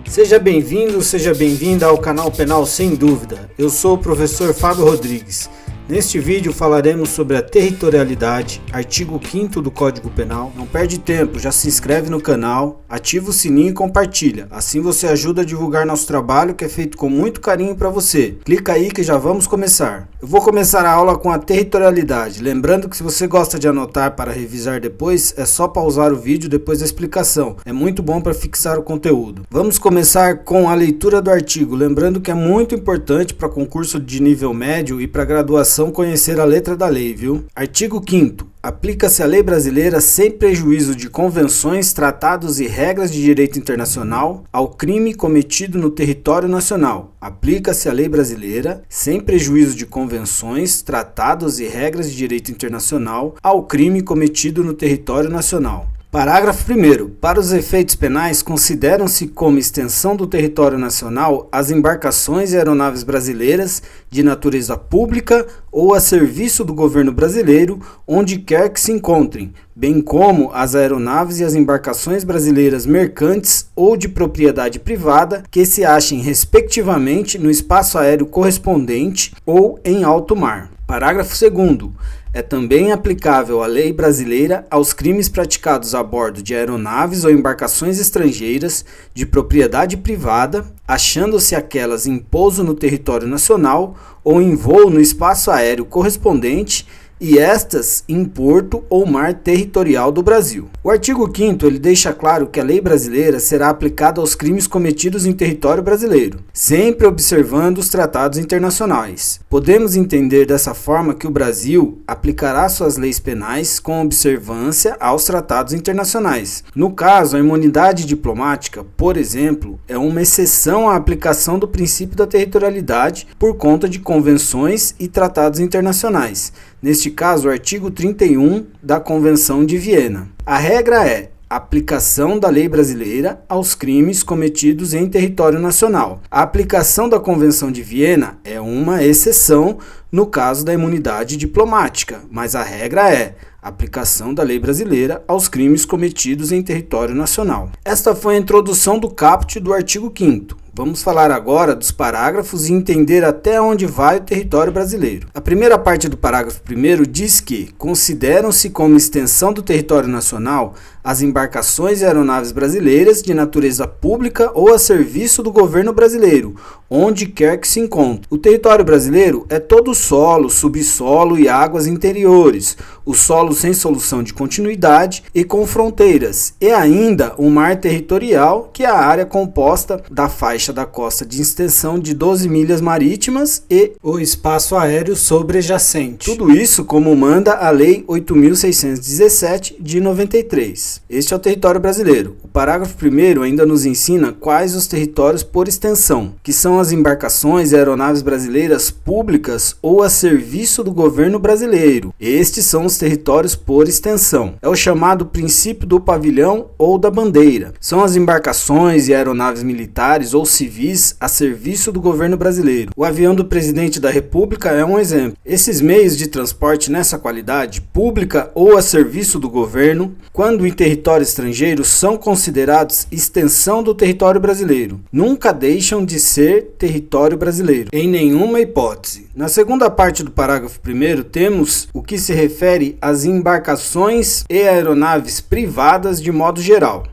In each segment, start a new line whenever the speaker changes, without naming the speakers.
Seja bem-vindo, seja bem-vinda ao canal Penal Sem Dúvida. Eu sou o professor Fábio Rodrigues. Neste vídeo falaremos sobre a territorialidade, artigo 5º do Código Penal. Não perde tempo, já se inscreve no canal, ativa o sininho e compartilha. Assim você ajuda a divulgar nosso trabalho, que é feito com muito carinho para você. Clica aí que já vamos começar. Eu vou começar a aula com a territorialidade. Lembrando que se você gosta de anotar para revisar depois, é só pausar o vídeo depois da explicação. É muito bom para fixar o conteúdo. Vamos começar com a leitura do artigo. Lembrando que é muito importante para concurso de nível médio e para graduação conhecer a letra da lei, viu? Artigo 5º. Aplica-se a lei brasileira sem prejuízo de convenções, tratados e regras de direito internacional ao crime cometido no território nacional. Aplica-se a lei brasileira sem prejuízo de convenções, tratados e regras de direito internacional ao crime cometido no território nacional. Parágrafo 1º. Para os efeitos penais, consideram-se como extensão do território nacional as embarcações e aeronaves brasileiras de natureza pública ou a serviço do governo brasileiro, onde quer que se encontrem, bem como as aeronaves e as embarcações brasileiras mercantes ou de propriedade privada que se achem respectivamente no espaço aéreo correspondente ou em alto mar. Parágrafo 2º. É também aplicável a lei brasileira aos crimes praticados a bordo de aeronaves ou embarcações estrangeiras de propriedade privada, achando-se aquelas em pouso no território nacional ou em voo no espaço aéreo correspondente e estas em porto ou mar territorial do Brasil. O artigo 5º ele deixa claro que a lei brasileira será aplicada aos crimes cometidos em território brasileiro, sempre observando os tratados internacionais. Podemos entender dessa forma que o Brasil aplicará suas leis penais com observância aos tratados internacionais. No caso, a imunidade diplomática, por exemplo, é uma exceção à aplicação do princípio da territorialidade por conta de convenções e tratados internacionais. Neste caso, o artigo 31 da Convenção de Viena. A regra é a aplicação da lei brasileira aos crimes cometidos em território nacional. A aplicação da Convenção de Viena é uma exceção no caso da imunidade diplomática, mas a regra é a aplicação da lei brasileira aos crimes cometidos em território nacional. Esta foi a introdução do caput do artigo 5º. Vamos falar agora dos parágrafos e entender até onde vai o território brasileiro. A primeira parte do parágrafo 1º diz que consideram-se como extensão do território nacional as embarcações e aeronaves brasileiras de natureza pública ou a serviço do governo brasileiro, onde quer que se encontre. O território brasileiro é todo o solo, subsolo e águas interiores, o solo sem solução de continuidade e com fronteiras, e ainda o mar territorial, que é a área composta da faixa da costa de extensão de 12 milhas marítimas e o espaço aéreo sobrejacente. Tudo isso como manda a Lei 8.617 de 93. Este é o território brasileiro. O parágrafo 1º ainda nos ensina quais os territórios por extensão, que são as embarcações e aeronaves brasileiras públicas ou a serviço do governo brasileiro. Estes são os territórios por extensão. É o chamado princípio do pavilhão ou da bandeira. São as embarcações e aeronaves militares ou civis a serviço do governo brasileiro. O avião do presidente da República é um exemplo. Esses meios de transporte nessa qualidade, pública ou a serviço do governo, quando em território estrangeiro, são considerados extensão do território brasileiro. Nunca deixam de ser território brasileiro, em nenhuma hipótese. Na segunda parte do parágrafo 1º, temos o que se refere às embarcações e aeronaves privadas de modo geral.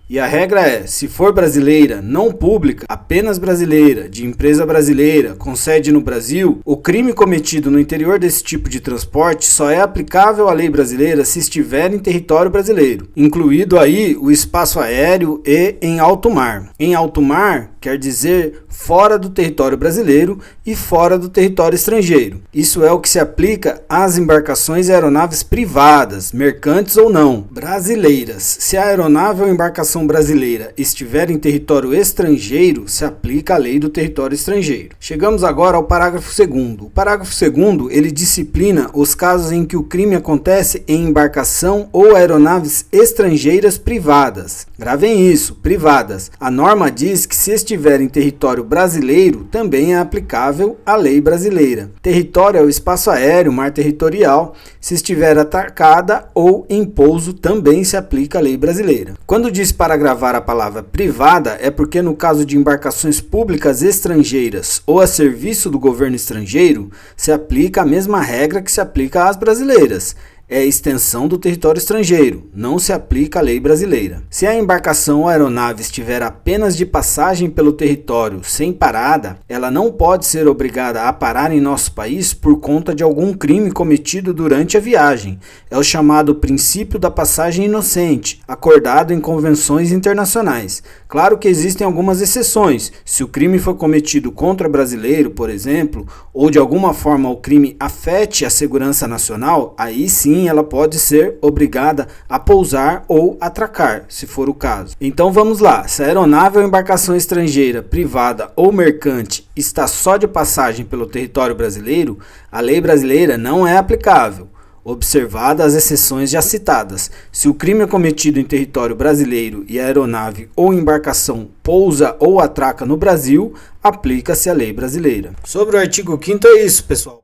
E a regra é, se for brasileira, não pública, apenas brasileira, de empresa brasileira, com sede no Brasil, o crime cometido no interior desse tipo de transporte só é aplicável à lei brasileira se estiver em território brasileiro, incluído aí o espaço aéreo e em alto mar. Em alto mar quer dizer fora do território brasileiro e fora do território estrangeiro. Isso é o que se aplica às embarcações e aeronaves privadas, mercantes ou não, brasileiras. Se a aeronave ou embarcação brasileira estiver em território estrangeiro, se aplica a lei do território estrangeiro. Chegamos agora ao parágrafo 2º. O parágrafo 2º, ele disciplina os casos em que o crime acontece em embarcação ou aeronaves estrangeiras privadas. Gravem isso, privadas. A norma diz que se estiver em território brasileiro, também é aplicável a lei brasileira. Território é o espaço aéreo, mar territorial. Se estiver atracada ou em pouso, também se aplica a lei brasileira. Quando diz para gravar a palavra privada, é porque no caso de embarcações públicas estrangeiras ou a serviço do governo estrangeiro, se aplica a mesma regra que se aplica às brasileiras. É a extensão do território estrangeiro, não se aplica a lei brasileira. Se a embarcação ou aeronave estiver apenas de passagem pelo território sem parada, ela não pode ser obrigada a parar em nosso país por conta de algum crime cometido durante a viagem. É o chamado princípio da passagem inocente, acordado em convenções internacionais. Claro que existem algumas exceções. Se o crime for cometido contra brasileiro, por exemplo, ou de alguma forma o crime afete a segurança nacional, aí sim ela pode ser obrigada a pousar ou atracar, se for o caso. Então vamos lá, se a aeronave ou embarcação estrangeira, privada ou mercante está só de passagem pelo território brasileiro, a lei brasileira não é aplicável, observadas as exceções já citadas. Se o crime é cometido em território brasileiro e a aeronave ou embarcação pousa ou atraca no Brasil, aplica-se a lei brasileira. Sobre o artigo 5º é isso, pessoal.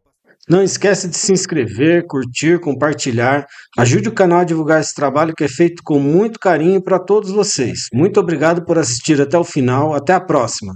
Não esqueça de se inscrever, curtir, compartilhar. Ajude o canal a divulgar esse trabalho que é feito com muito carinho para todos vocês. Muito obrigado por assistir até o final. Até a próxima.